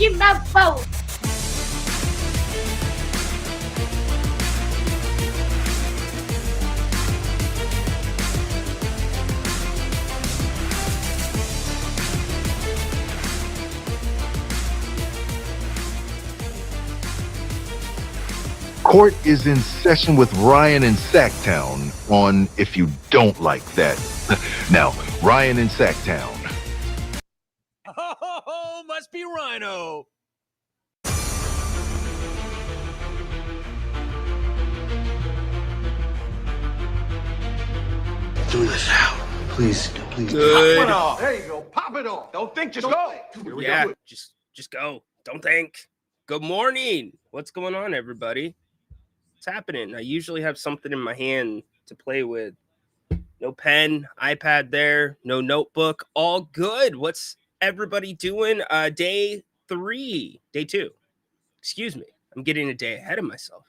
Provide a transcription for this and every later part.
in my boat. Court is in session with Ryan in Sacktown on If You Don't Like That. Now, Ryan in Sacktown. Oh, must be Ryno. Do this now. Please. Good. Pop it off. There you go. Pop it off. Don't think, just go. Yeah, just go. Don't think. Good morning. What's going on, everybody? What's happening? I usually have something in my hand to play with. No pen, iPad there, no notebook. All good. What's everybody doing? Day 2. Excuse me. I'm getting a day ahead of myself.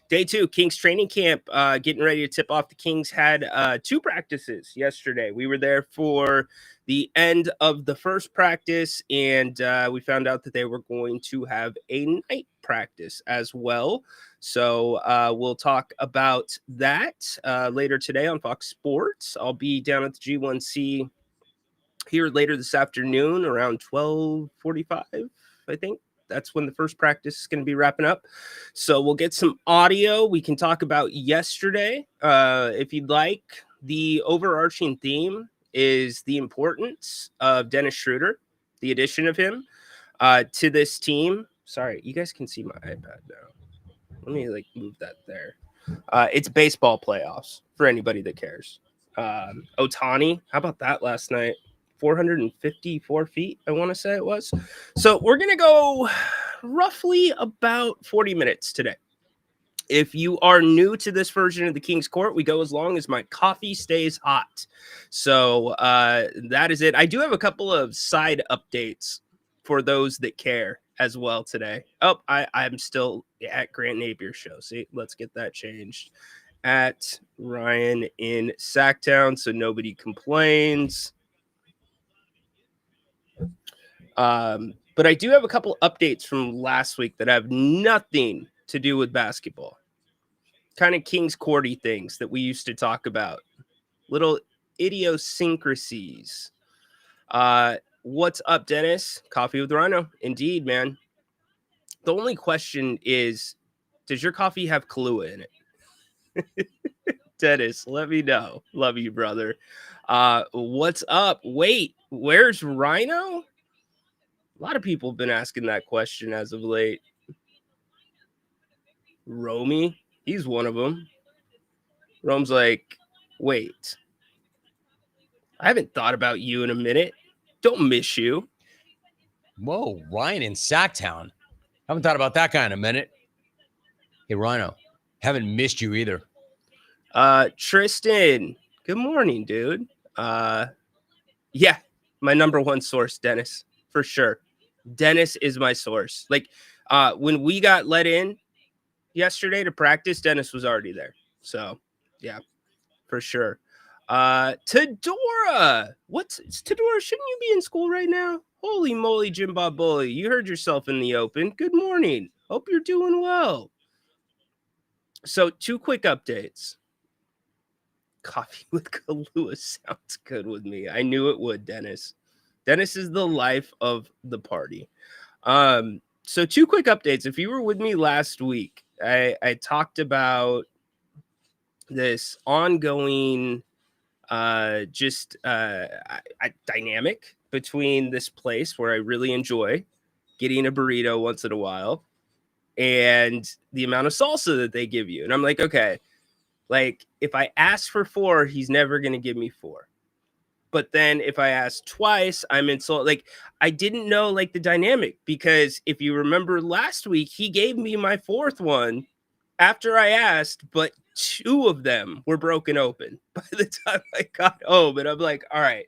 Day 2, Kings training camp, getting ready to tip off. The Kings had 2 practices yesterday. We were there for the end of the first practice, and we found out that they were going to have a night practice as well. So we'll talk about that later today on Fox Sports. I'll be down at the G1C here later this afternoon around 12:45, I think. That's when the first practice is going to be wrapping up. So we'll get some audio. We can talk about yesterday. If you'd like, the overarching theme is the importance of Dennis Schroeder, the addition of him to this team. Sorry, you guys can see my iPad now. Let me move that there. It's baseball playoffs for anybody that cares. Ohtani, how about that last night? 454 feet, I want to say it was. So we're going to go roughly about 40 minutes today. If you are new to this version of the King's Court, we go as long as my coffee stays hot. So that is it. I do have a couple of side updates for those that care as well today. Oh, I'm still at Grant Napier's show. See, let's get that changed. At Ryan in Sacktown, so nobody complains. But I do have a couple updates from last week that have nothing to do with basketball. Kind of King's Courty things that we used to talk about. Little idiosyncrasies. What's up, Dennis? Coffee with Ryno. Indeed, man. The only question is, does your coffee have Kahlua in it? Dennis, let me know. Love you, brother. What's up? Wait, where's Ryno? A lot of people have been asking that question as of late. Romy, he's one of them. Rome's like, wait, I haven't thought about you in a minute. Don't miss you. Whoa, Ryan in Sacktown. Haven't thought about that guy in a minute. Hey, Ryno, haven't missed you either. Tristan, good morning, dude. Yeah, my number one source, Dennis, for sure. Dennis is my source. When we got let in yesterday to practice, Dennis was already there. So, yeah, for sure. Tadora, Tadora? Shouldn't you be in school right now? Holy moly, Jim Bob Bully. You heard yourself in the open. Good morning. Hope you're doing well. So, 2 quick updates. Coffee with Kahlua sounds good with me. I knew it would, Dennis. Dennis is the life of the party. So 2 quick updates. If you were with me last week, I talked about this ongoing dynamic between this place where I really enjoy getting a burrito once in a while and the amount of salsa that they give you. And I'm like, okay, if I ask for 4, he's never going to give me 4. But then if I ask twice, I'm insulted. I didn't know the dynamic, because if you remember last week, he gave me my 4th one after I asked, but 2 of them were broken open by the time I got home. And I'm like, all right,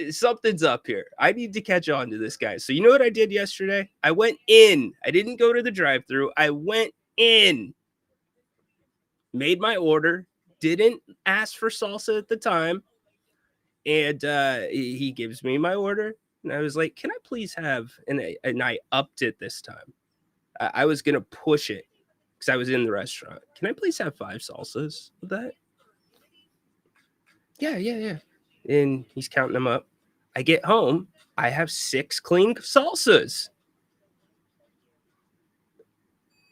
something's up here. I need to catch on to this guy. So you know what I did yesterday? I went in. I didn't go to the drive-thru. I went in, made my order, didn't ask for salsa at the time. And he gives me my order. and I was like, can I please have, and I upped it this time. I was going to push it because I was in the restaurant. Can I please have 5 salsas with that? Yeah. And he's counting them up. I get home. I have 6 clean salsas.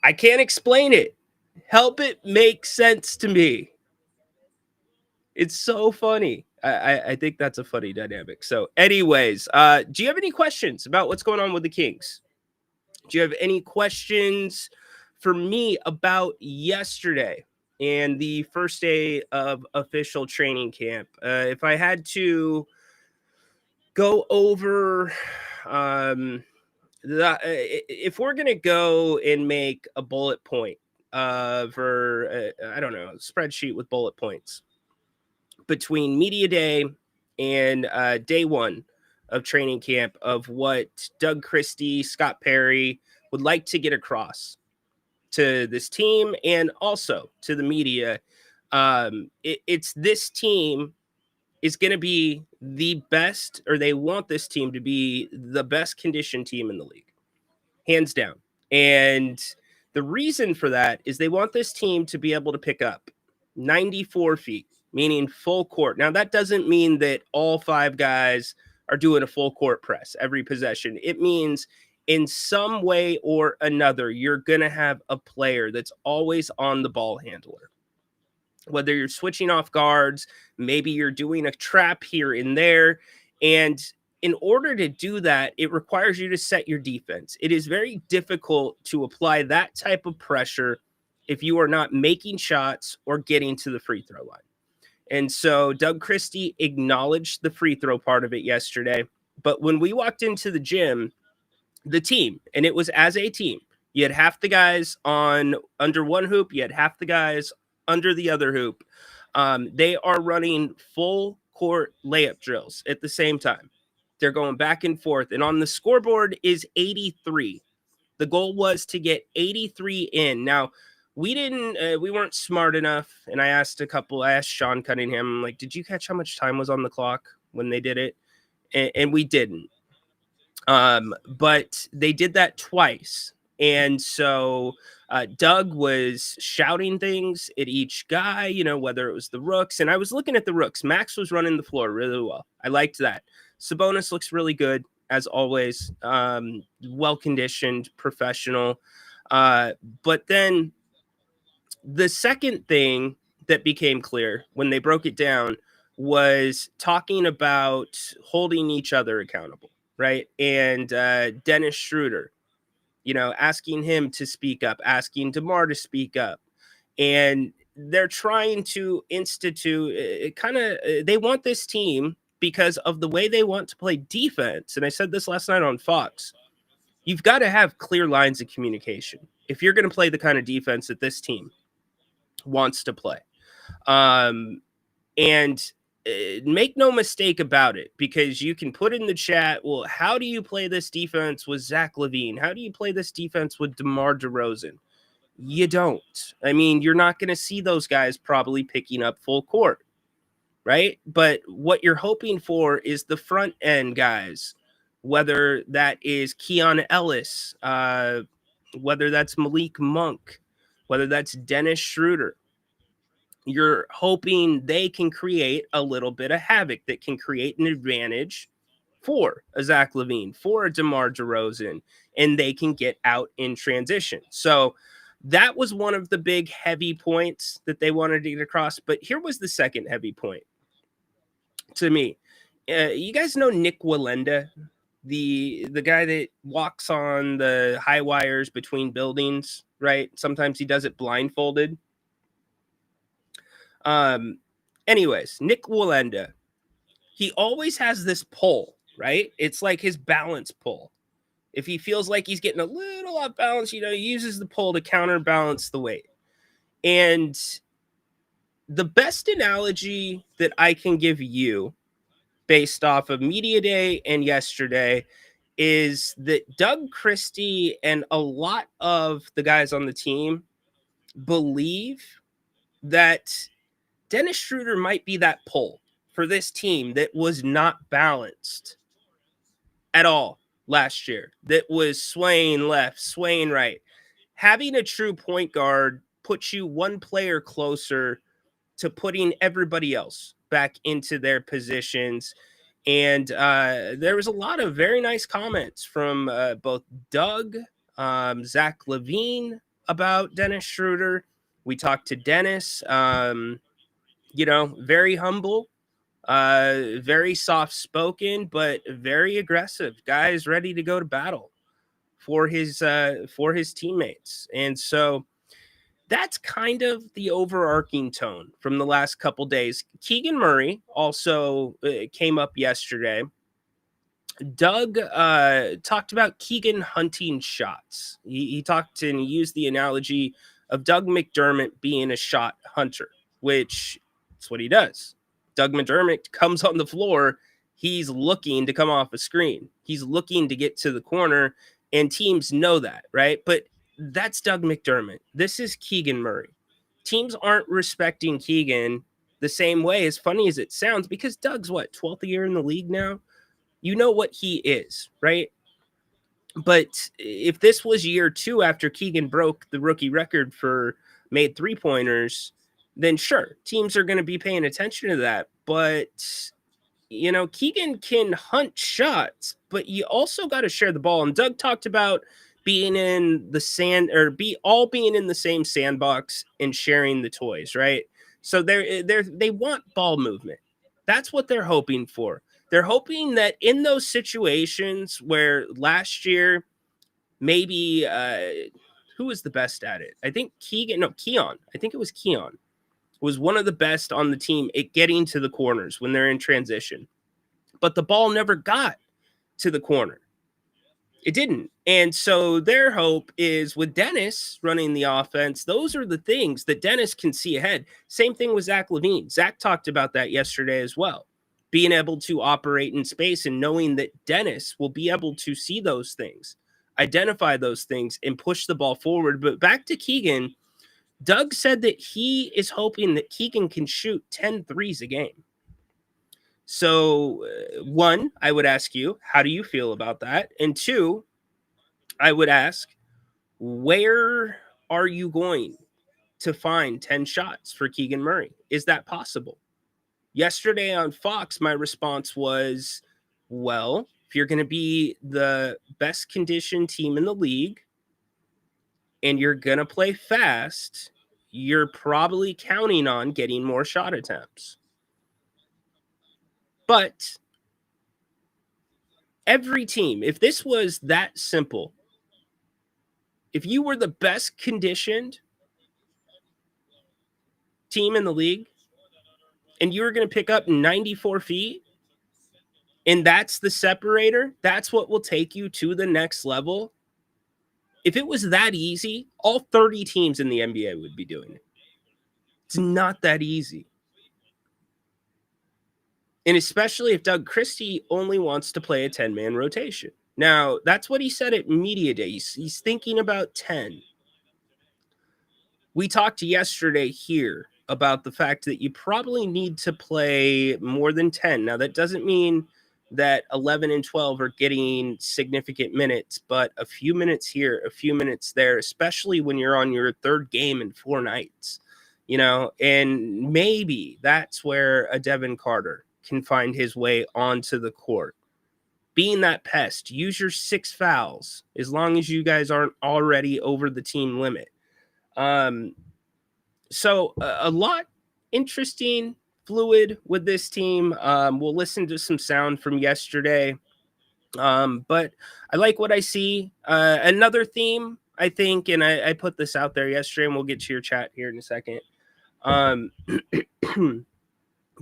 I can't explain it. Help it make sense to me. It's so funny. I think that's a funny dynamic. So, anyways, do you have any questions about what's going on with the Kings? Do you have any questions for me about yesterday and the first day of official training camp? If I had to go over, if we're gonna go and make a bullet point for I don't know, a spreadsheet with bullet points between media day and day 1 of training camp of what Doug Christie, Scott Perry would like to get across to this team and also to the media. It's this team is going to be the best, or they want this team to be the best conditioned team in the league, hands down. And the reason for that is they want this team to be able to pick up 94 feet, meaning full court. Now, that doesn't mean that all 5 guys are doing a full court press every possession. It means in some way or another, you're going to have a player that's always on the ball handler. Whether you're switching off guards, maybe you're doing a trap here and there. And in order to do that, it requires you to set your defense. It is very difficult to apply that type of pressure if you are not making shots or getting to the free throw line. And so Doug Christie acknowledged the free throw part of it yesterday. But when we walked into the gym, the team, and it was as a team, you had half the guys on under one hoop, you had half the guys under the other hoop. They are running full court layup drills at the same time. They're going back and forth. And on the scoreboard is 83. The goal was to get 83 in. Now, we weren't smart enough. And I asked Sean Cunningham, like, did you catch how much time was on the clock when they did it? And we didn't. But they did that twice. And so Doug was shouting things at each guy, whether it was the rooks. And I was looking at the rooks. Max was running the floor really well. I liked that. Sabonis looks really good, as always. Well-conditioned, professional. But then the second thing that became clear when they broke it down was talking about holding each other accountable, right? And Dennis Schroeder, asking him to speak up, asking DeMar to speak up. And they're trying to institute they want this team because of the way they want to play defense. And I said this last night on Fox. You've got to have clear lines of communication if you're going to play the kind of defense that this team wants to play. And make no mistake about it, because you can put in the chat, well, how do you play this defense with Zach LaVine? How do you play this defense with DeMar DeRozan? You don't. I mean, you're not going to see those guys probably picking up full court, right? But what you're hoping for is the front end guys, whether that is Keon Ellis, whether that's Malik Monk, whether that's Dennis Schroeder. You're hoping they can create a little bit of havoc that can create an advantage for a Zach LaVine, for a DeMar DeRozan, and they can get out in transition. So that was one of the big heavy points that they wanted to get across. But here was the second heavy point to me. You guys know Nick Wallenda, the guy that walks on the high wires between buildings, right? Sometimes he does it blindfolded. Anyways, Nick Wallenda, he always has this pull, right? It's like his balance pull. If he feels like he's getting a little off balance, he uses the pull to counterbalance the weight. And the best analogy that I can give you based off of media day and yesterday is that Doug Christie and a lot of the guys on the team believe that Dennis Schroeder might be that pull for this team that was not balanced at all last year that was swaying left, swaying right. Having a true point guard puts you one player closer to putting everybody else back into their positions. And there was a lot of very nice comments from both Doug, Zach Levine about Dennis Schroeder. We talked to Dennis, very humble, very soft spoken, but very aggressive. Guy is ready to go to battle for his teammates. And so that's kind of the overarching tone from the last couple days. Keegan Murray also came up yesterday. Doug talked about Keegan hunting shots. He talked and he used the analogy of Doug McDermott being a shot hunter, which is what he does. Doug McDermott comes on the floor. He's looking to come off a screen. He's looking to get to the corner, and teams know that, right? But that's Doug McDermott. This is Keegan Murray. Teams aren't respecting Keegan the same way, as funny as it sounds, because Doug's 12th year in the league now? You know what he is, right? But if this was year 2 after Keegan broke the rookie record for made three-pointers, then sure, teams are going to be paying attention to that. But, Keegan can hunt shots, but you also got to share the ball. And Doug talked about being in the sand, or being in the same sandbox and sharing the toys, right? So they want ball movement. That's what they're hoping for. They're hoping that in those situations where last year, maybe who was the best at it? I think Keon. I think it was Keon was one of the best on the team at getting to the corners when they're in transition. But the ball never got to the corner. It didn't. And so their hope is with Dennis running the offense, those are the things that Dennis can see ahead. Same thing with Zach Levine. Zach talked about that yesterday as well. Being able to operate in space and knowing that Dennis will be able to see those things, identify those things, and push the ball forward. But back to Keegan, Doug said that he is hoping that Keegan can shoot 10 threes a game. So, one, I would ask you, how do you feel about that? And two, I would ask, where are you going to find 10 shots for Keegan Murray? Is that possible? Yesterday on Fox, my response was, well, if you're going to be the best conditioned team in the league and you're going to play fast, you're probably counting on getting more shot attempts. But every team, if this was that simple, if you were the best conditioned team in the league and you were going to pick up 94 feet and that's the separator, that's what will take you to the next level. If it was that easy, all 30 teams in the NBA would be doing it. It's not that easy. And especially if Doug Christie only wants to play a 10-man rotation. Now, that's what he said at Media Day. He's thinking about 10. We talked yesterday here about the fact that you probably need to play more than 10. Now, that doesn't mean that 11 and 12 are getting significant minutes, but a few minutes here, a few minutes there, especially when you're on your third game in 4 nights, and maybe that's where a Devin Carter can find his way onto the court. Being that pest, use your 6 fouls as long as you guys aren't already over the team limit. So a lot interesting, fluid with this team. We'll listen to some sound from yesterday. But I like what I see. Another theme, I think, and I put this out there yesterday, and we'll get to your chat here in a second.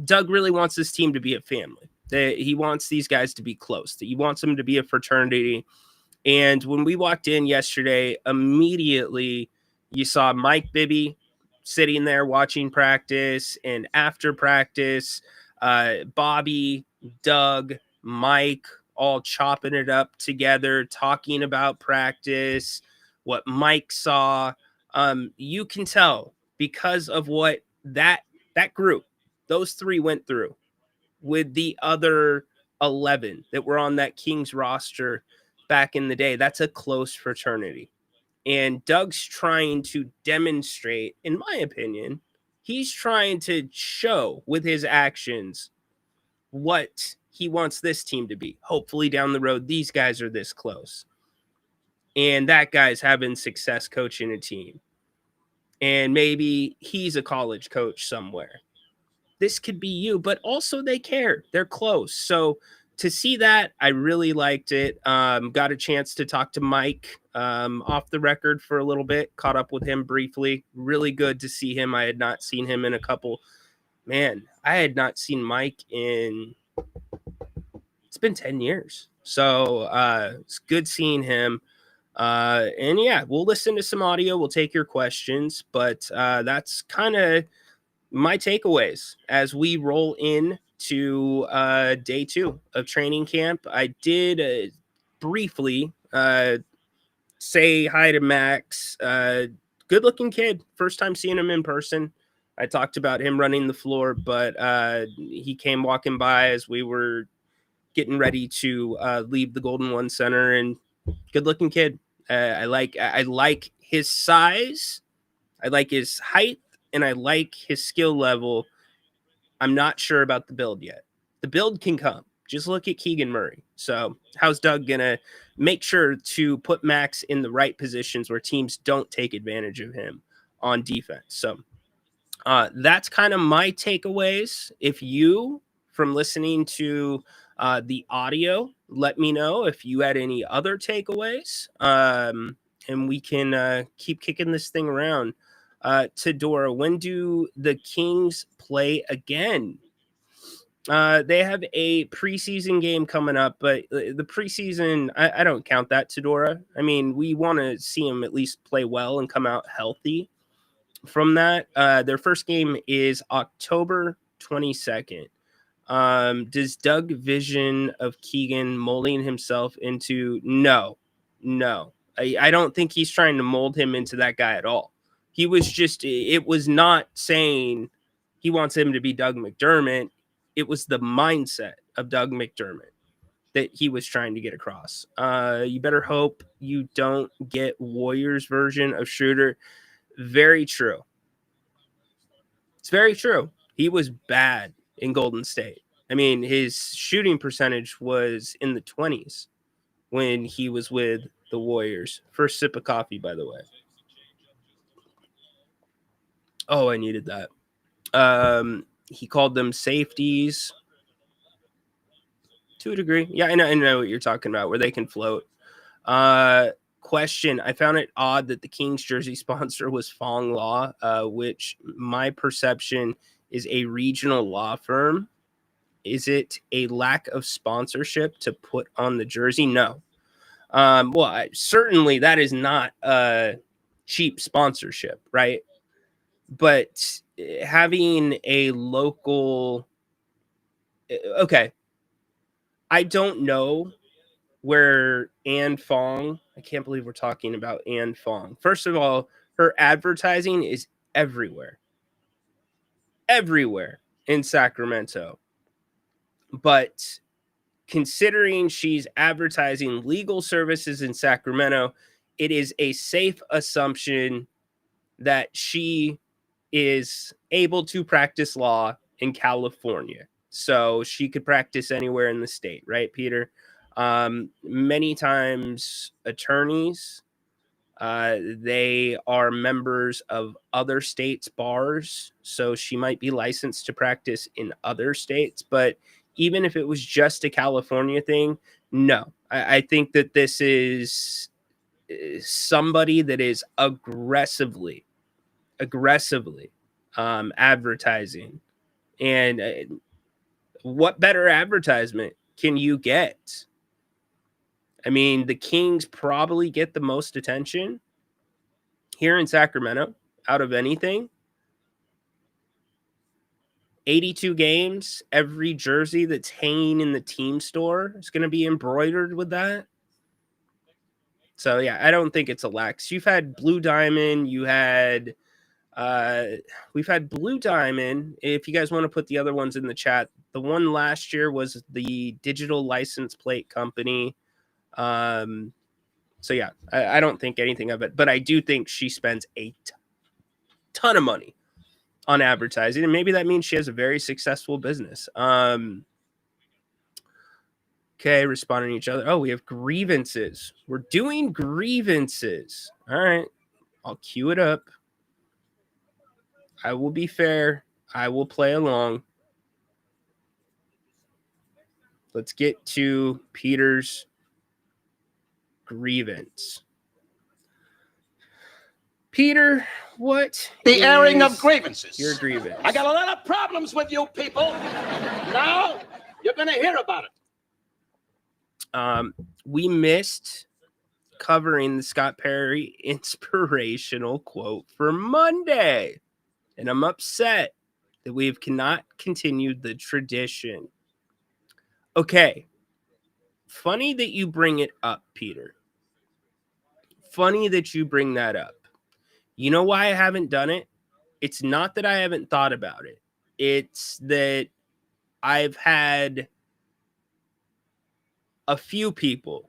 Doug really wants this team to be a family. He wants these guys to be close. He wants them to be a fraternity. And when we walked in yesterday, immediately you saw Mike Bibby sitting there watching practice, and after practice, Bobby, Doug, Mike, all chopping it up together, talking about practice, what Mike saw. You can tell because of what that group, those 3 went through with the other 11 that were on that Kings roster back in the day. That's a close fraternity. And Doug's trying to demonstrate, in my opinion, he's trying to show with his actions what he wants this team to be. Hopefully down the road, these guys are this close. And that guy's having success coaching a team. And maybe he's a college coach somewhere. This could be you, but also they care. They're close. So to see that, I really liked it. Got a chance to talk to Mike off the record for a little bit, caught up with him briefly. Really good to see him. I had not seen him in a couple. Man, I had not seen Mike in, it's been 10 years. So it's good seeing him. And yeah, we'll listen to some audio. We'll take your questions, but that's kind of my takeaways as we roll in to day 2 of training camp. I did briefly say hi to Max. Good looking kid. First time seeing him in person. I talked about him running the floor, but he came walking by as we were getting ready to leave the Golden One Center, and good looking kid. I like his size. I like his height, and I like his skill level. I'm not sure about the build yet. The build can come. Just look at Keegan Murray. So how's Doug going to make sure to put Max in the right positions where teams don't take advantage of him on defense? So that's kind of my takeaways. If you, from listening to the audio, let me know if you had any other takeaways, and we can keep kicking this thing around. To Dora, when do the Kings play again? They have a preseason game coming up, but the preseason, I don't count that, to Dora. I mean, we want to see them at least play well and come out healthy from that. Their first game is October 22nd. Does Doug vision of Keegan molding himself into? No. I don't think he's trying to mold him into that guy at all. He was just, it was not saying he wants him to be Doug McDermott. It was the mindset of Doug McDermott that he was trying to get across. You better hope you don't get Warriors version of Schroeder. Very true. It's very true. He was bad in Golden State. I mean, his shooting percentage was in the 20s when he was with the Warriors. First sip of coffee, by the way. Oh, I needed that. He called them safeties to a degree. Yeah, I know what you're talking about, where they can float. Question. I found it odd that the Kings jersey sponsor was Fong Law, which my perception is a regional law firm. Is it a lack of sponsorship to put on the jersey? No. Well, certainly that is not a cheap sponsorship, right? But having a local, okay, I don't know where Anne Fong, I can't believe we're talking about Anne Fong. First of all, her advertising is everywhere in Sacramento. But considering she's advertising legal services in Sacramento, it is a safe assumption that she is able to practice law in California. So she could practice anywhere in the state, right, Peter? Many times attorneys, they are members of other states' bars. So she might be licensed to practice in other states. But even if it was just a California thing, no. I think that this is somebody that is aggressively advertising. And what better advertisement can you get? I mean, the Kings probably get the most attention here in Sacramento out of anything. 82 games, every jersey that's hanging in the team store is going to be embroidered with that. So, yeah, I don't think it's a lax. You've had Blue Diamond, you had We've had Blue Diamond. If you guys want to put the other ones in the chat, the one last year was the digital license plate company. So yeah, I don't think anything of it, but I do think she spends a ton of money on advertising, and maybe that means she has a very successful business. Okay, responding to each other. Oh, we have grievances. We're doing grievances. All right, I'll cue it up. I will be fair. I will play along. Let's get to Peter's grievance. Peter, what The airing of is grievances. your grievance? I got a lot of problems with you people. Now you're going to hear about it. We missed covering the Scott Perry inspirational quote for Monday, and I'm upset that we cannot continue the tradition. Okay, funny that you bring it up, Peter. Funny that you bring that up. You know why I haven't done it? It's not that I haven't thought about it. It's that I've had a few people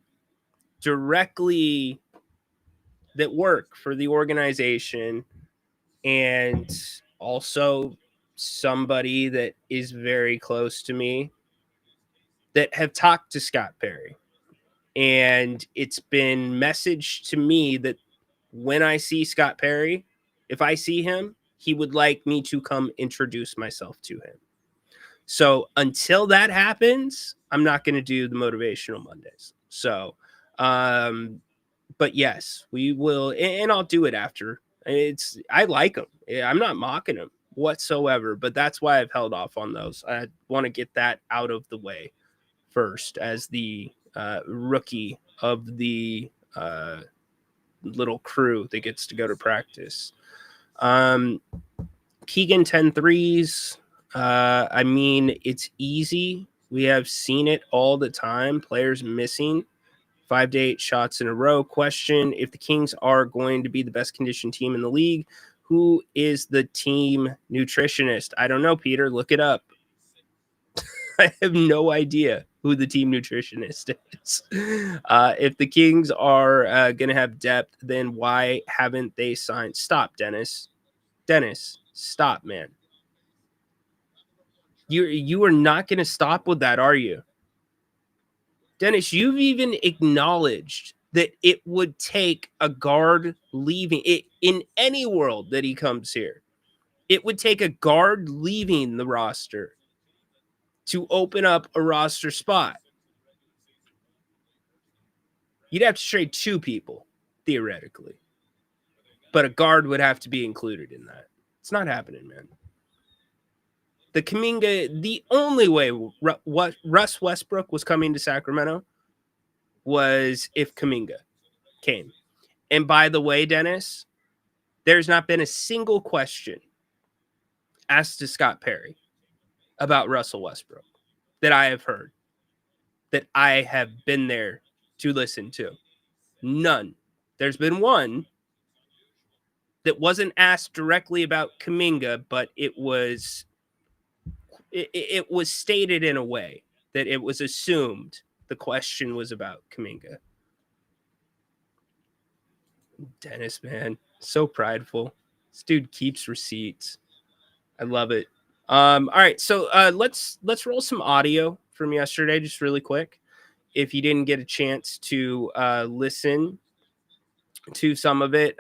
directly that work for the organization, and also somebody that is very close to me that have talked to Scott Perry. And it's been messaged to me that when I see Scott Perry, if I see him, he would like me to come introduce myself to him. So until that happens, I'm not going to do the Motivational Mondays. So, but yes, we will, and I'll do it after. I like him. I'm not mocking him whatsoever, but that's why I've held off on those. I want to get that out of the way first as the rookie of the little crew that gets to go to practice. Keegan 10 threes. I mean, it's easy. We have seen it all the time. Players missing 5 to 8 shots in a row. Question: if the Kings are going to be the best conditioned team in the league, who is the team nutritionist? I don't know, Peter. Look it up. I have no idea who the team nutritionist is. If the Kings are going to have depth, then why haven't they signed? Stop, Dennis. Dennis, stop, man. You are not going to stop with that, are you? Dennis, you've even acknowledged that it would take a guard leaving it in any world that he comes here. It would take a guard leaving the roster to open up a roster spot. You'd have to trade 2 people, theoretically. But a guard would have to be included in that. It's not happening, man. The Kuminga, the only way Russ Westbrook was coming to Sacramento was if Kuminga came. And by the way, Dennis, there's not been a single question asked to Scott Perry about Russell Westbrook that I have heard, that I have been there to listen to. None. There's been one that wasn't asked directly about Kuminga, but it was stated in a way that it was assumed the question was about Kuminga. Dennis, man, so prideful. This dude keeps receipts. I love it. All right, so let's roll some audio from yesterday, just really quick. If you didn't get a chance to listen to some of it,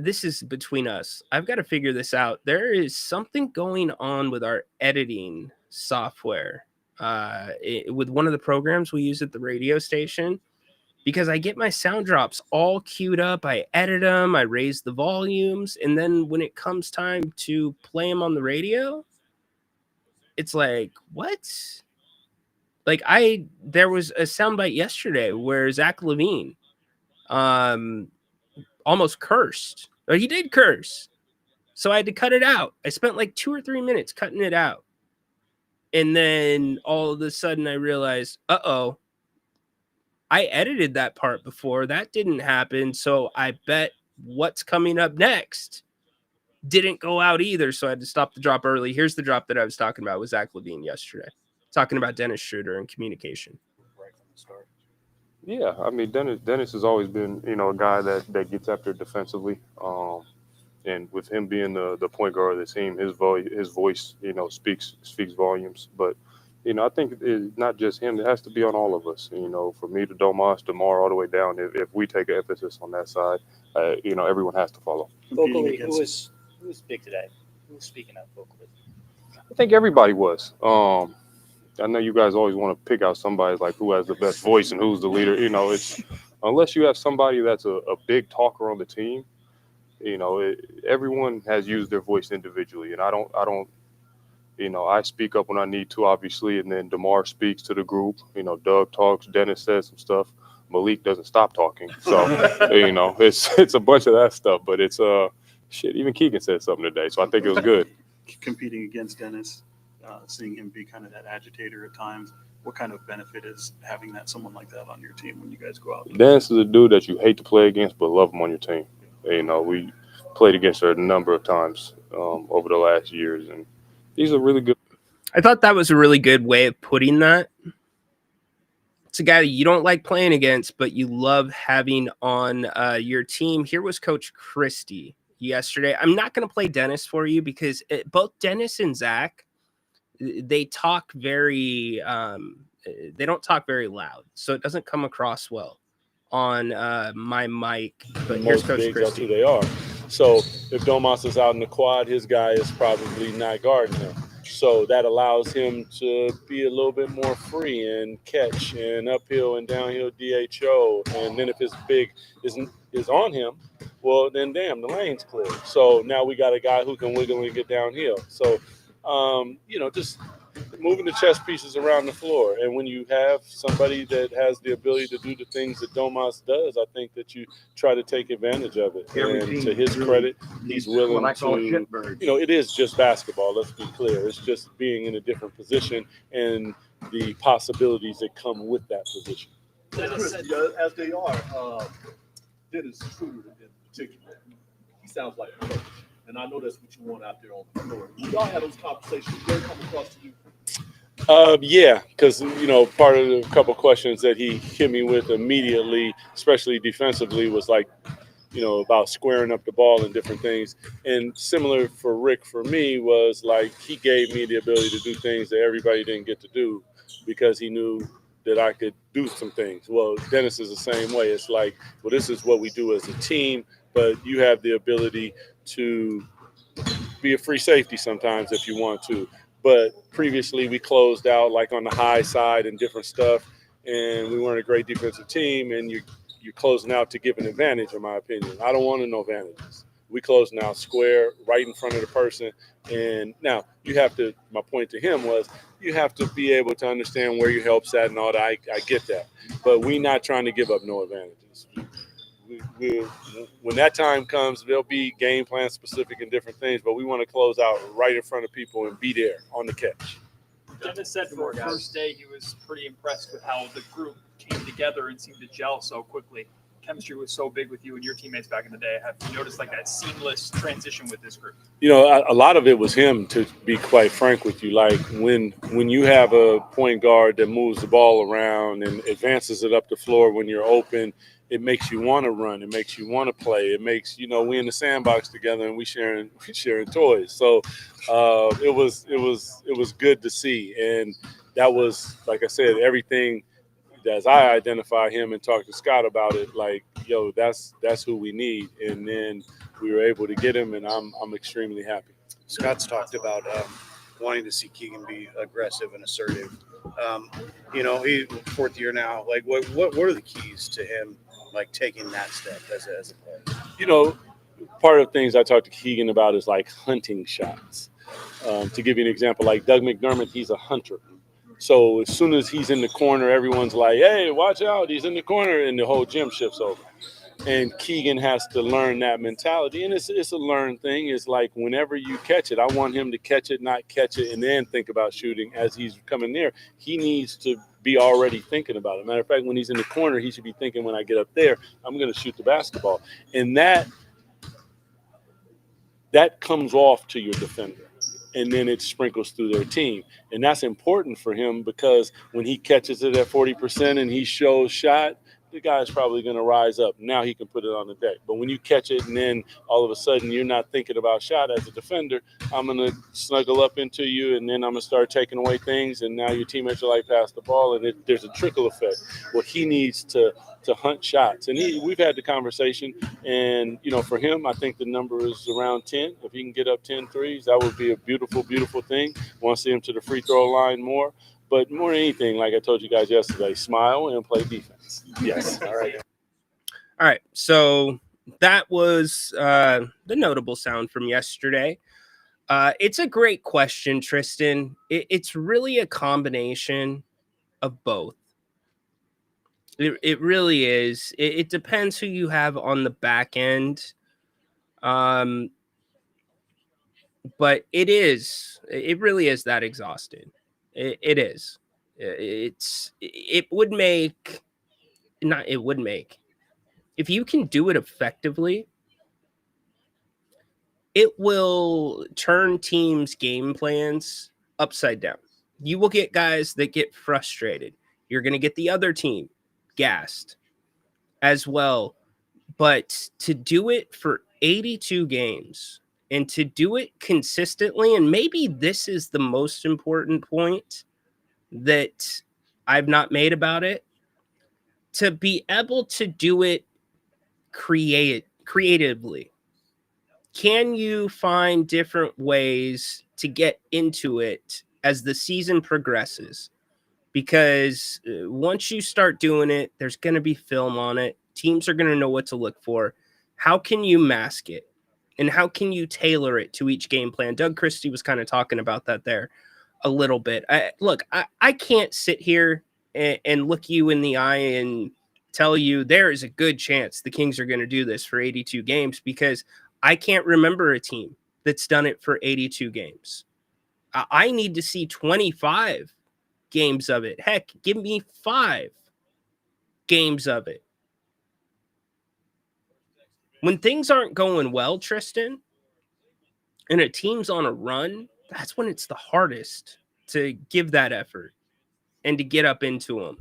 this is between us. I've got to figure this out. There is something going on with our editing software with one of the programs we use at the radio station, because I get my sound drops all queued up. I edit them, I raise the volumes, and then when it comes time to play them on the radio, it's like, what? Like there was a soundbite yesterday where Zach LaVine almost cursed. Or he did curse. So I had to cut it out. I spent like 2 or 3 minutes cutting it out. And then all of a sudden I realized, I edited that part before. That didn't happen. So I bet what's coming up next didn't go out either. So I had to stop the drop early. Here's the drop that I was talking about with Zach Levine yesterday, talking about Dennis Schroeder and communication. Right from the start. Yeah, I mean Dennis has always been, a guy that gets after defensively. And with him being the point guard of the team, his voice, speaks volumes. But, I think it's not just him. It has to be on all of us. From me to Domas, DeMar, all the way down. If we take an emphasis on that side, everyone has to follow. Vocally, who was big today? Who was speaking up vocally? I think everybody was. I know you guys always want to pick out somebody like who has the best voice and who's the leader. It's unless you have somebody that's a big talker on the team. Everyone has used their voice individually, and I don't. I speak up when I need to, obviously, and then DeMar speaks to the group. Doug talks, Dennis says some stuff. Malik doesn't stop talking, so it's a bunch of that stuff. But it's shit. Even Keegan said something today, so I think it was good. Competing against Dennis, seeing him be kind of that agitator at times. What kind of benefit is having someone like that on your team when you guys go out? Dennis is a dude that you hate to play against, but love him on your team. We played against her a number of times over the last years, and he's a really good. I thought that was a really good way of putting that. It's a guy that you don't like playing against, but you love having on your team. Here was Coach Christie yesterday. I'm not going to play Dennis for you because both Dennis and Zach, they talk very, they don't talk very loud, so it doesn't come across well on my mic. But here's Coach Christie. That's who they are. So if Domas is out in the quad, his guy is probably not guarding him. So that allows him to be a little bit more free and catch and uphill and downhill DHO. And then if his big is on him, well, then damn, the lane's clear. So now we got a guy who can wiggle and get downhill. So, just moving the chess pieces around the floor. And when you have somebody that has the ability to do the things that Domas does, I think that you try to take advantage of it. And to his credit, he's willing to, it is just basketball. Let's be clear. It's just being in a different position and the possibilities that come with that position. As they are, Dennis Schroeder in particular, he sounds like a coach. And I know that's what you want out there on the floor. Y'all have those conversations. They come across to you. Yeah, because, part of the couple questions that he hit me with immediately, especially defensively, was like, about squaring up the ball and different things. And similar for Rick, for me, was like he gave me the ability to do things that everybody didn't get to do because he knew that I could do some things. Well, Dennis is the same way. It's like, well, this is what we do as a team, but you have the ability to be a free safety sometimes if you want to. But previously we closed out like on the high side and different stuff, and we weren't a great defensive team, and you're closing out to give an advantage, in my opinion. I don't want no advantages. We closing out square right in front of the person. And now you have to, my point to him was, you have to be able to understand where your help's at and all that. I get that. But we're not trying to give up no advantages. When that time comes, there'll be game plan specific and different things, but we want to close out right in front of people and be there on the catch. Dennis said for the first day he was pretty impressed with how the group came together and seemed to gel so quickly. Chemistry was so big with you and your teammates back in the day. Have you noticed like that seamless transition with this group? A lot of it was him, to be quite frank with you. Like when you have a point guard that moves the ball around and advances it up the floor when you're open, it makes you want to run. It makes you want to play. It makes, we in the sandbox together and we sharing toys. So it was good to see. And that was, like I said, everything as I identify him and talk to Scott about it, like, yo, that's who we need. And then we were able to get him, and I'm extremely happy. Scott's talked about wanting to see Keegan be aggressive and assertive. He's fourth year now. Like, what are the keys to him, like, taking that step as a player? Part of the things I talked to Keegan about is, like, hunting shots. To give you an example, like Doug McDermott, he's a hunter. So as soon as he's in the corner, everyone's like, hey, watch out, he's in the corner, and the whole gym shifts over. And Keegan has to learn that mentality. And it's a learned thing. It's like whenever you catch it, I want him to catch it, not catch it, and then think about shooting as he's coming near. He needs to be already thinking about it. Matter of fact, when he's in the corner, he should be thinking, when I get up there, I'm going to shoot the basketball. And that that comes off to your defender, and then it sprinkles through their team. And that's important for him because when he catches it at 40% and he shows shot, the guy's probably going to rise up. Now he can put it on the deck. But when you catch it and then all of a sudden you're not thinking about shot as a defender, I'm going to snuggle up into you and then I'm going to start taking away things. And now your teammates are like, pass the ball. And there's a trickle effect. Well, he needs to hunt shots. And we've had the conversation. And, for him, I think the number is around 10. If he can get up 10 threes, that would be a beautiful, beautiful thing. Want to see him to the free throw line more. But more than anything, like I told you guys yesterday, smile and play defense. Yes. All right. All right. So that was the notable sound from yesterday. It's a great question, Tristan. It's really a combination of both. It really is. It depends who you have on the back end. But it really is that exhausting. It is. It would make, if you can do it effectively, it will turn teams' game plans upside down. You will get guys that get frustrated. You're going to get the other team gassed as well. But to do it for 82 games and to do it consistently, and maybe this is the most important point that I've not made about it, to be able to do it creatively. Can you find different ways to get into it as the season progresses? Because once you start doing it, there's going to be film on it. Teams are going to know what to look for. How can you mask it? And how can you tailor it to each game plan? Doug Christie was kind of talking about that there a little bit. I can't sit here and look you in the eye and tell you there is a good chance the Kings are going to do this for 82 games because I can't remember a team that's done it for 82 games. I need to see 25 games of it. Heck, give me 5 games of it. When things aren't going well, Tristan, and a team's on a run, that's when it's the hardest to give that effort and to get up into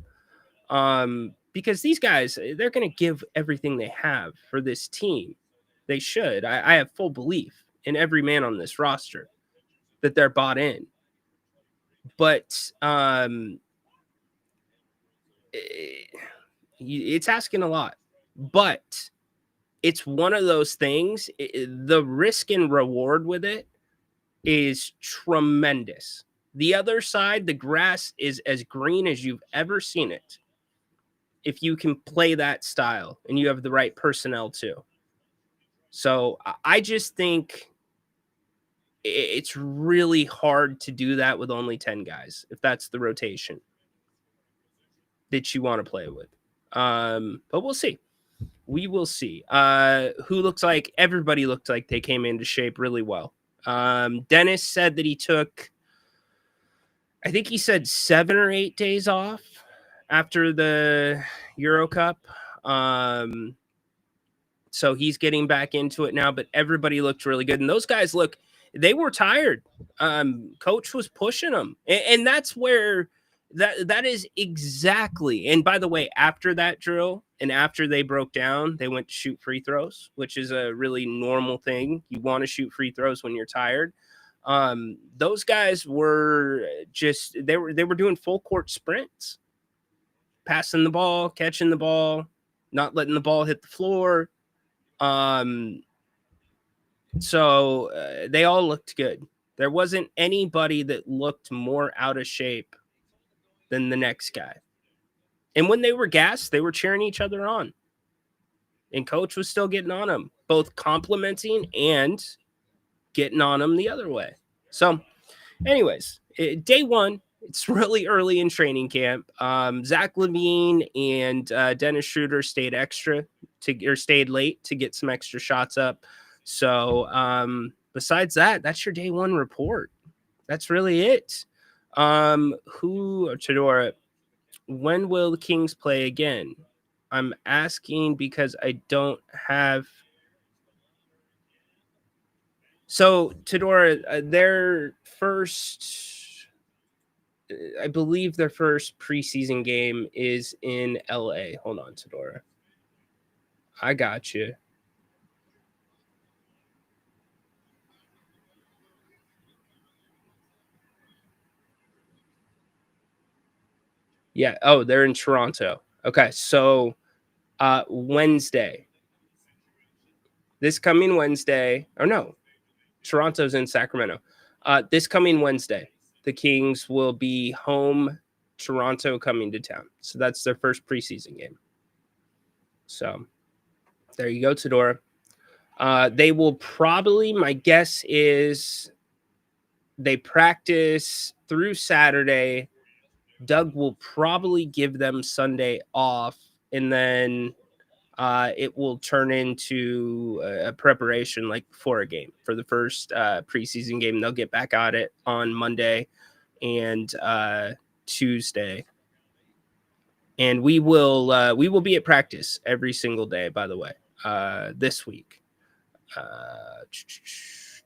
them. Because these guys, they're going to give everything they have for this team. They should. I have full belief in every man on this roster that they're bought in. But it's asking a lot. But it's one of those things. The risk and reward with it is tremendous. The other side, the grass is as green as you've ever seen it. If you can play that style and you have the right personnel too. So I just think it's really hard to do that with only 10 guys, if that's the rotation that you want to play with. But we'll see. We will see. Everybody looked like they came into shape really well. Dennis said that he took, I think he said 7 or 8 days off after the Euro Cup. So he's getting back into it now, but everybody looked really good. And those guys they were tired. Coach was pushing them. And that's where that is exactly. And by the way, after that drill and after they broke down, they went to shoot free throws, which is a really normal thing. You want to shoot free throws when you're tired. Those guys were they were doing full court sprints, passing the ball, catching the ball, not letting the ball hit the floor. So they all looked good. There wasn't anybody that looked more out of shape than the next guy. And when they were gassed, they were cheering each other on. And coach was still getting on them, both complimenting and getting on them the other way. So anyways, day one, it's really early in training camp. Zach LaVine and Dennis Schroeder stayed late to get some extra shots up. So besides that, that's your day one report. That's really it. Chadora, when will the Kings play again? I'm asking because I don't have So, Tedora, their first, I believe their first preseason game is in LA. Hold on, Tedora. I got you. Yeah. Oh, they're in Toronto. Okay. So, Wednesday, this coming Wednesday, or no, Toronto's in Sacramento. This coming Wednesday, the Kings will be home. Toronto coming to town. So that's their first preseason game. So there you go, Tedora. They will probably, my guess is they practice through Saturday. Doug will probably give them Sunday off, and then it will turn into a preparation like for a game for the first preseason game. They'll get back at it on Monday and Tuesday, and we will be at practice every single day. By the way, this week,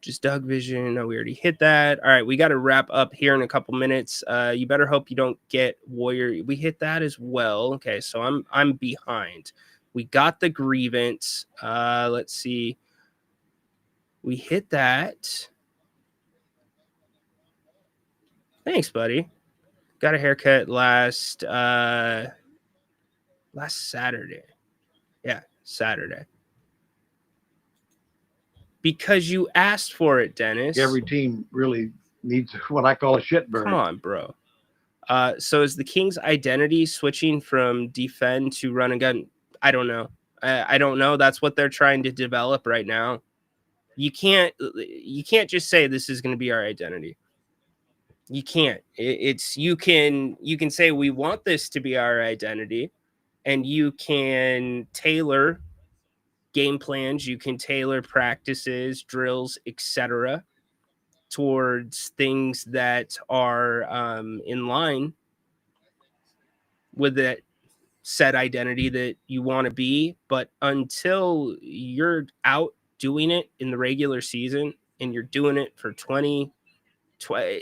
just Doug Vision. No, we already hit that. All right, we got to wrap up here in a couple minutes. You better hope you don't get Warrior. We hit that as well. Okay, so I'm behind. We got the grievance. Let's see. We hit that. Thanks, buddy. Got a haircut last Saturday. Yeah, Saturday. Because you asked for it, Dennis. Every team really needs what I call a shit burn. Come on, bro. So is the Kings' identity switching from defend to run and gun? I don't know. I don't know. That's what they're trying to develop right now. You can't just say this is going to be our identity. You can't. You can say we want this to be our identity, and you can tailor game plans, you can tailor practices, drills, etc. towards things that are in line with that set identity that you want to be. But until you're out doing it in the regular season and you're doing it for 20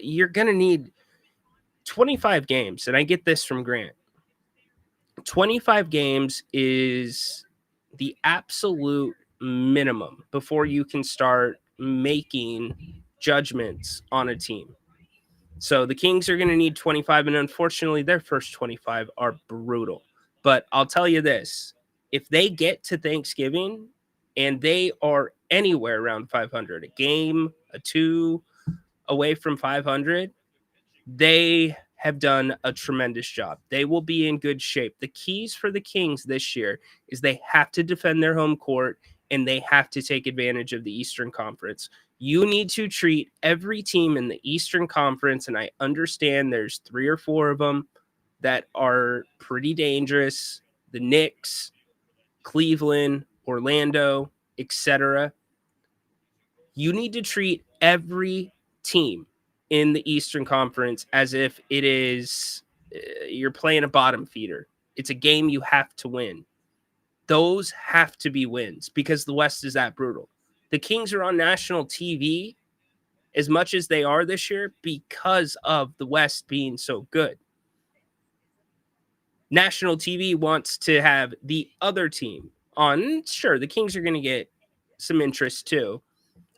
you're going to need 25 games. And I get this from Grant. 25 games is the absolute minimum before you can start making judgments on a team. So the Kings are going to need 25, and unfortunately, their first 25 are brutal. But I'll tell you this, if they get to Thanksgiving and they are anywhere around 500, a game, a two away from 500, they have done a tremendous job. They will be in good shape. The keys for the Kings this year is they have to defend their home court and they have to take advantage of the Eastern Conference. You need to treat every team in the Eastern Conference, and I understand there's 3 or 4 of them that are pretty dangerous. The Knicks, Cleveland, Orlando, etc. You need to treat every team in the Eastern Conference as if it is you're playing a bottom feeder. It's a game you have to win. Those have to be wins because the West is that brutal. The Kings are on national TV as much as they are this year because of the West being so good. National TV wants to have the other team on. Sure, the Kings are going to get some interest too,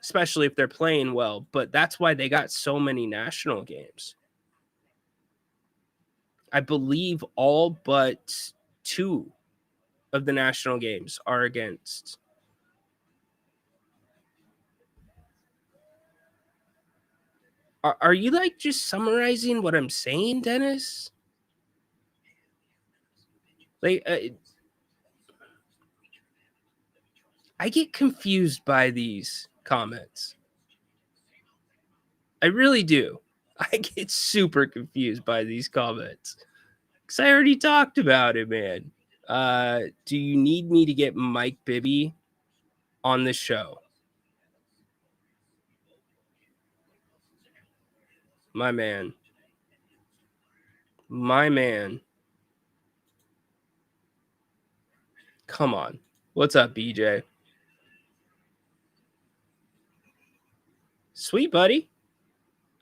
especially if they're playing well, but that's why they got so many national games. I believe all but 2 of the national games are against. Are you like just summarizing what I'm saying, Dennis? Like, I get confused by these comments. I really do. I get super confused by these comments because I already talked about it, man. Do you need me to get Mike Bibby on the show? My man. Come on. What's up, BJ? Sweet, buddy.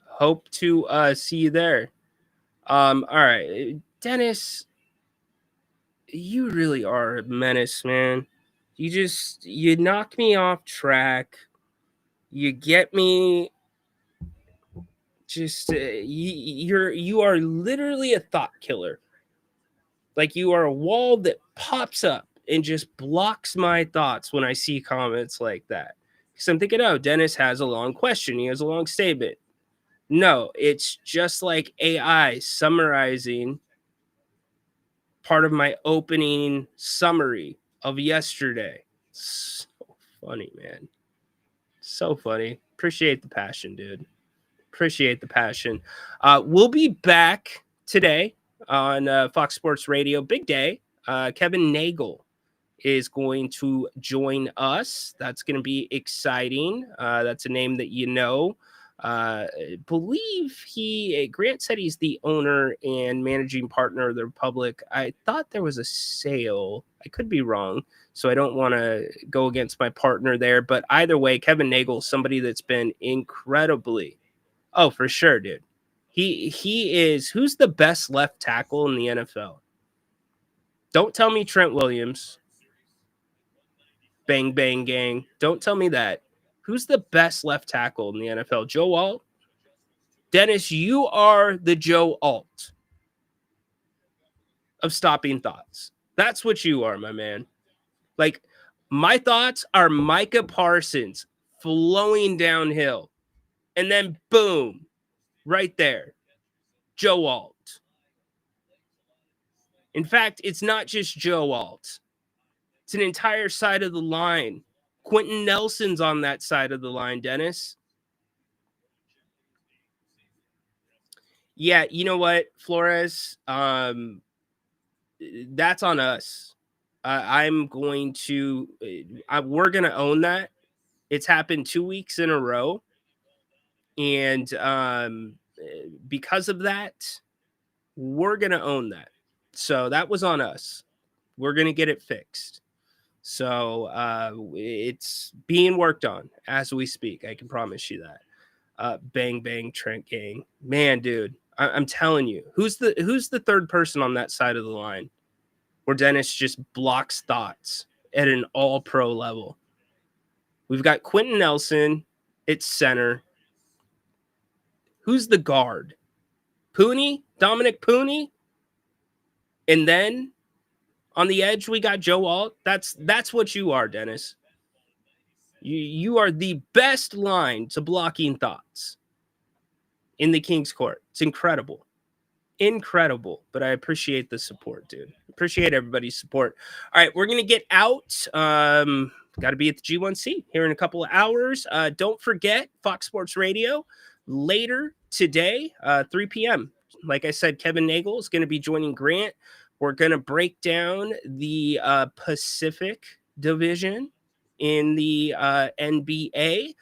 Hope to see you there. All right, Dennis, you really are a menace, man. You knock me off track. You get me just you are literally a thought killer. Like you are a wall that pops up and just blocks my thoughts when I see comments like that. Because I'm thinking, oh, Dennis has a long question. He has a long statement. No, it's just like AI summarizing part of my opening summary of yesterday. So funny, man. So funny. Appreciate the passion, dude. Appreciate the passion. We'll be back today on Fox Sports Radio. Big day. Kevin Nagel is going to join us. That's going to be exciting. That's a name that you know. Believe Grant said he's the owner and managing partner of the Republic. I thought there was a sale. I could be wrong, so I don't want to go against my partner there. But either way, Kevin Nagel, somebody that's been incredibly, oh, for sure, dude. He is, who's the best left tackle in the NFL? Don't tell me Trent Williams. Bang, bang, gang. Don't tell me that. Who's the best left tackle in the NFL? Joe Alt? Dennis, you are the Joe Alt of stopping thoughts. That's what you are, my man. Like, my thoughts are Micah Parsons flowing downhill. And then, boom, right there. Joe Alt. In fact, it's not just Joe Alt. It's an entire side of the line. Quentin Nelson's on that side of the line, Dennis. Yeah, you know what, Flores? That's on us. I'm going to, we're going to own that. It's happened 2 weeks in a row. And because of that, we're going to own that. So that was on us. We're going to get it fixed. So it's being worked on as we speak. I can promise you that. Bang, bang, Trent gang. Man, dude, I'm telling you, who's the third person on that side of the line where Dennis just blocks thoughts at an all-pro level? We've got Quentin Nelson at center. Who's the guard? Pooney? Dominic Pooney? And then on the edge, we got Joe Alt. That's what you are, Dennis. You are the best line to blocking thoughts in the King's Court. It's incredible. Incredible. But I appreciate the support, dude. Appreciate everybody's support. All right, we're going to get out. Got to be at the G1C here in a couple of hours. Don't forget Fox Sports Radio later today, 3 p.m. Like I said, Kevin Nagel is going to be joining Grant. We're going to break down the Pacific Division in the NBA.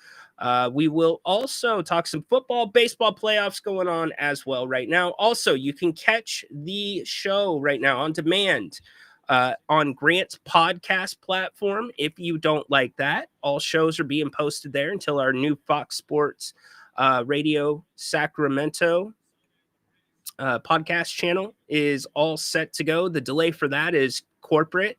We will also talk some football, baseball playoffs going on as well right now. Also, you can catch the show right now on demand on Grant's podcast platform. If you don't like that, all shows are being posted there until our new Fox Sports Radio Sacramento podcast channel is all set to go. The delay for that is corporate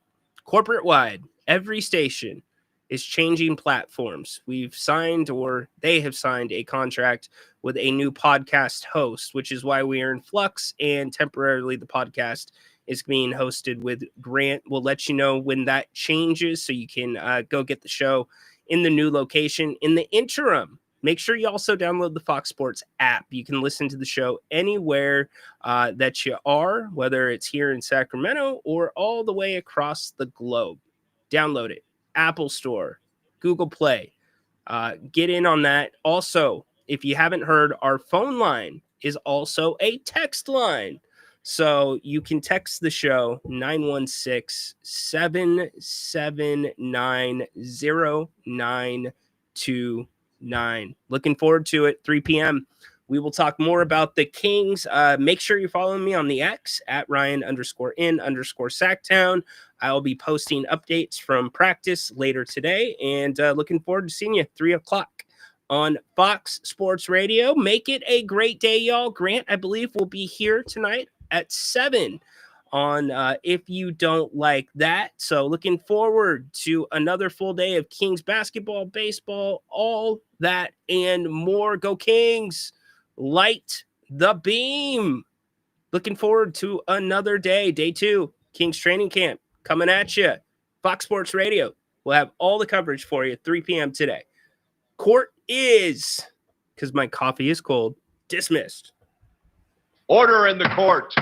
wide. Every station is changing platforms. We've signed, or they have signed, a contract with a new podcast host, which is why we are in flux, and temporarily the podcast is being hosted with Grant. We'll let you know when that changes so you can go get the show in the new location. In the interim, make sure you also download the Fox Sports app. You can listen to the show anywhere that you are, whether it's here in Sacramento or all the way across the globe. Download it. Apple Store, Google Play. Get in on that. Also, if you haven't heard, our phone line is also a text line. So you can text the show 916-779-0929. Looking forward to it. 3 p.m. We will talk more about the Kings. Make sure you're following me on the X at Ryan_in_Sacktown. I'll be posting updates from practice later today, and looking forward to seeing you at 3 o'clock on Fox Sports Radio. Make it a great day, y'all. Grant, I believe, will be here tonight at 7 on If You Don't Like That. So looking forward to another full day of Kings basketball, baseball, all that and more. Go Kings. Light the beam. Looking forward to another day, day 2, Kings training camp coming at you. Fox Sports Radio will have all the coverage for you at 3 p.m. today. Court is, because my coffee is cold, dismissed. Order in the court.